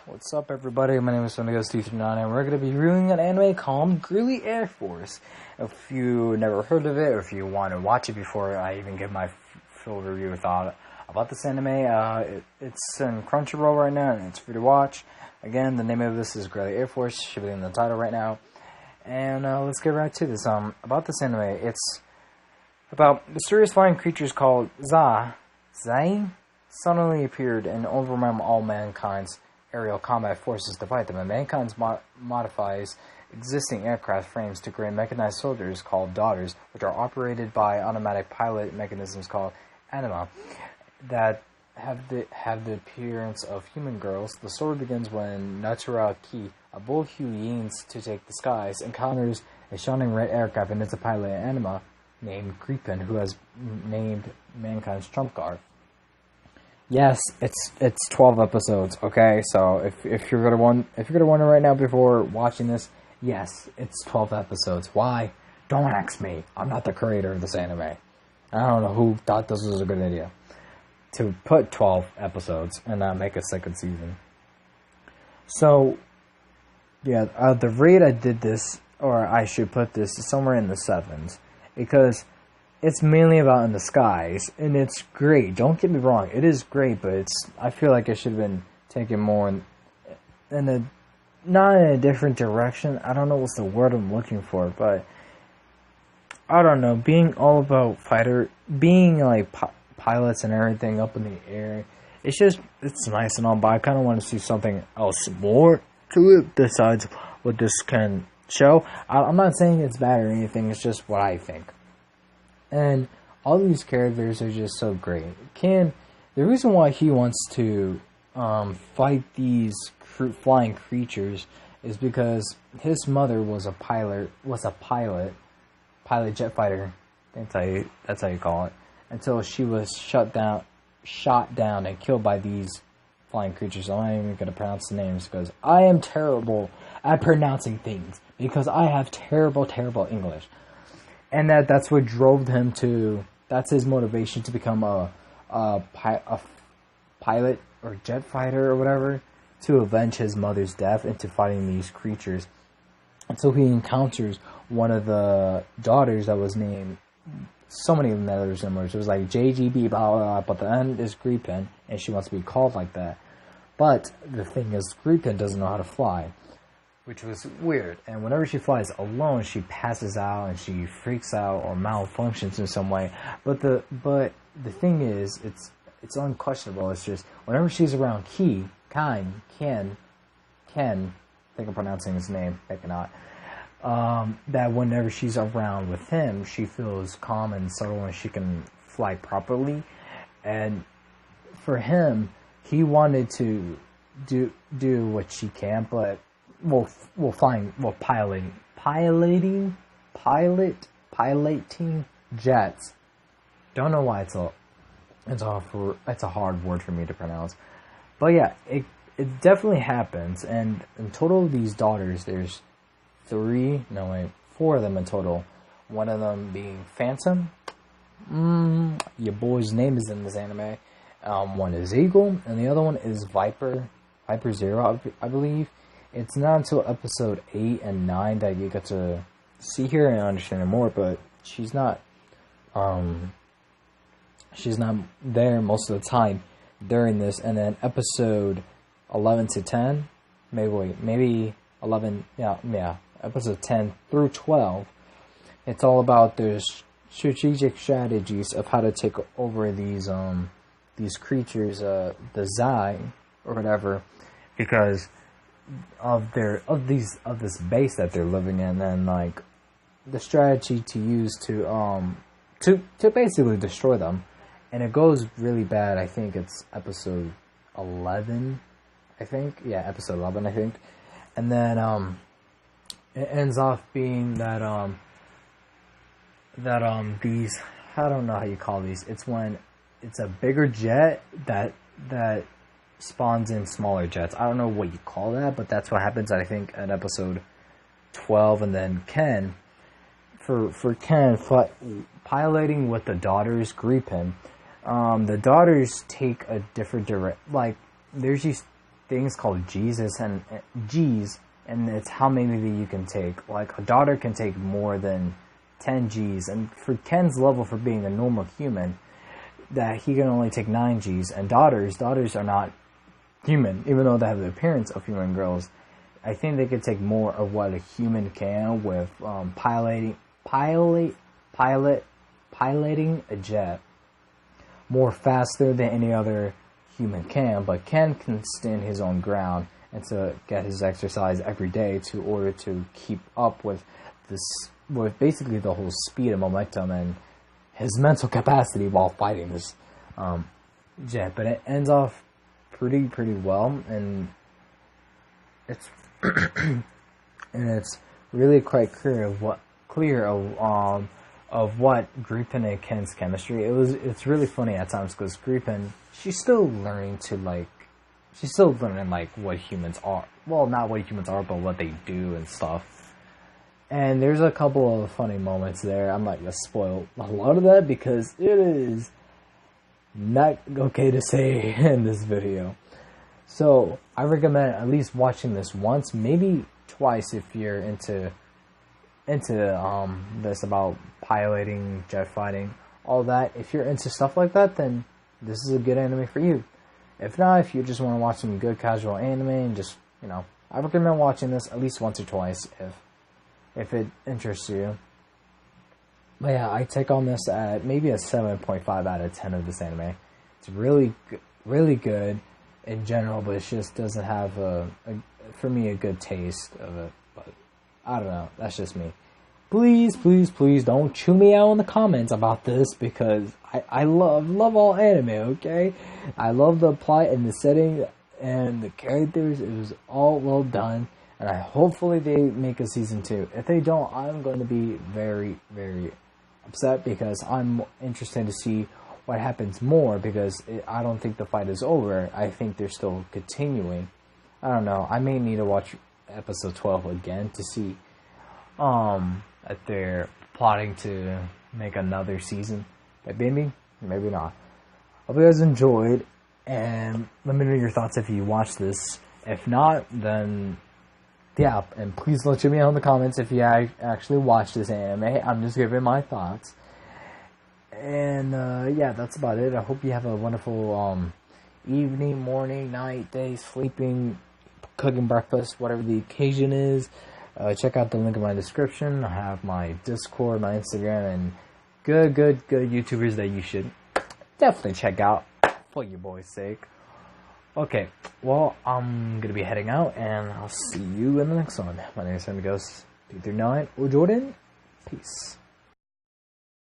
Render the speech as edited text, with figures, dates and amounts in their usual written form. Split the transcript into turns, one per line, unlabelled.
What's up, everybody? My name is Steve39, and we're going to be reviewing an anime called Girly Air Force. If you never heard of it, or if you want to watch it before I even give my full review thought about this anime, it's in Crunchyroll right now, and it's free to watch. Again, the name of this is Girly Air Force, should be in the title right now. And let's get right to this. About this anime, it's about mysterious flying creatures called Zai suddenly appeared and overwhelmed all mankind's aerial combat forces to fight them, and mankind modifies existing aircraft frames to create mechanized soldiers called daughters, which are operated by automatic pilot mechanisms called anima that have the appearance of human girls. The story begins when Natura Ki, a bull who yearns to take the skies, encounters a shining red aircraft and its a pilot anima named Creepin, who has named mankind's trump card. Yes, it's 12 episodes. Okay, so if you're gonna wonder right now before watching this, yes, it's 12 episodes. Why? Don't ask me. I'm not the creator of this anime. I don't know who thought this was a good idea to put 12 episodes and not make a second season. So, yeah, the rate I did this, or I should put this somewhere in the 7s, because it's mainly about in the skies, and it's great. Don't get me wrong, it is great, but I feel like it should have been taken more not in a different direction. I don't know what's the word I'm looking for, but I don't know. Being all about being like pilots and everything up in the air, it's nice and all, but I kind of want to see something else more to it besides what this can show. I'm not saying it's bad or anything. It's just what I think. And all these characters are just so great. The reason why he wants to fight these flying creatures is because his mother was a pilot jet fighter. That's how you call it. Until she was shot down and killed by these flying creatures. I'm not even going to pronounce the names because I am terrible at pronouncing things, because I have terrible English. And that's what drove him that's his motivation to become a pilot or jet fighter or whatever, to avenge his mother's death into fighting these creatures. Until he encounters one of the daughters that was named, so many of them that are similar. So it was like JGB, blah, blah, blah, but the end is Creepin, and she wants to be called like that. But the thing is, Creepin doesn't know how to fly, which was weird. And whenever she flies alone, she passes out and she freaks out or malfunctions in some way. But the thing is, it's unquestionable. It's just whenever she's around Ken, I think I'm pronouncing his name, maybe not. That whenever she's around with him, she feels calm and subtle and she can fly properly. And for him, he wanted to do what she can, but piloting jets. Don't know why it's a hard word for me to pronounce, but yeah, it definitely happens. And in total, of these daughters, there's 4 of them in total. One of them being Phantom. Your boy's name is in this anime. One is Eagle, and the other one is Viper Zero, I believe. It's not until episode 8 and 9 that you get to see her and understand her more, but she's not there most of the time during this. And then episode 11 to 10, maybe 11, yeah, episode 10 through 12, it's all about the strategic strategies of how to take over these creatures, the Zai or whatever, because of this base that they're living in, and like the strategy to use to basically destroy them. And it goes really bad. I think it's episode 11. Episode 11. I think, and then it ends off being that these, I don't know how you call these. It's when it's a bigger jet that spawns in smaller jets. I don't know what you call that, but that's what happens, I think, at episode 12. And then Ken, for Ken, piloting with the daughters, Creepin, the daughters take a different direct. Like, there's these things called Jesus and G's, and it's how many you can take. Like, a daughter can take more than 10 G's, and for Ken's level, for being a normal human, that he can only take 9 G's. And daughters are not human, even though they have the appearance of human girls. I think they could take more of what a human can with piloting a jet more faster than any other human can. But Ken can stand his own ground and to get his exercise every day to order to keep up with this, with basically the whole speed and momentum and his mental capacity while fighting this jet. But it ends off pretty well, and it's and it's really quite clear of what Griffin and Ken's chemistry. It's really funny at times because Griffin, she's still learning what humans are. Well, not what humans are, but what they do and stuff. And there's a couple of funny moments there. I'm not gonna spoil a lot of that because it is not okay to say in this video. So I recommend at least watching this once, maybe twice if you're into this about piloting, jet fighting, all that. If you're into stuff like that, then this is a good anime for you. If not, if you just want to watch some good casual anime and just, I recommend watching this at least once or twice if it interests you. But yeah, I take on this at maybe a 7.5 out of 10 of this anime. It's really good in general, but it just doesn't have for me, a good taste of it. But I don't know, that's just me. Please don't chew me out in the comments about this, because I love all anime, okay? I love the plot and the setting and the characters. It was all well done, and hopefully they make a season 2. If they don't, I'm going to be very upset, because I'm interested to see what happens more, because I don't think the fight is over. I think they're still continuing. I don't know. I may need to watch episode 12 again to see if they're plotting to make another season. But maybe not. Hope you guys enjoyed, and let me know your thoughts if you watched this. If not, then yeah, and please let me know in the comments if you actually watched this anime. I'm just giving my thoughts. And yeah, that's about it. I hope you have a wonderful evening, morning, night, day, sleeping, cooking breakfast, whatever the occasion is. Check out the link in my description. I have my Discord, my Instagram, and good YouTubers that you should definitely check out for your boy's sake. Okay, well, I'm gonna be heading out, and I'll see you in the next one. My name is Ghost 239 or Jordan. Peace.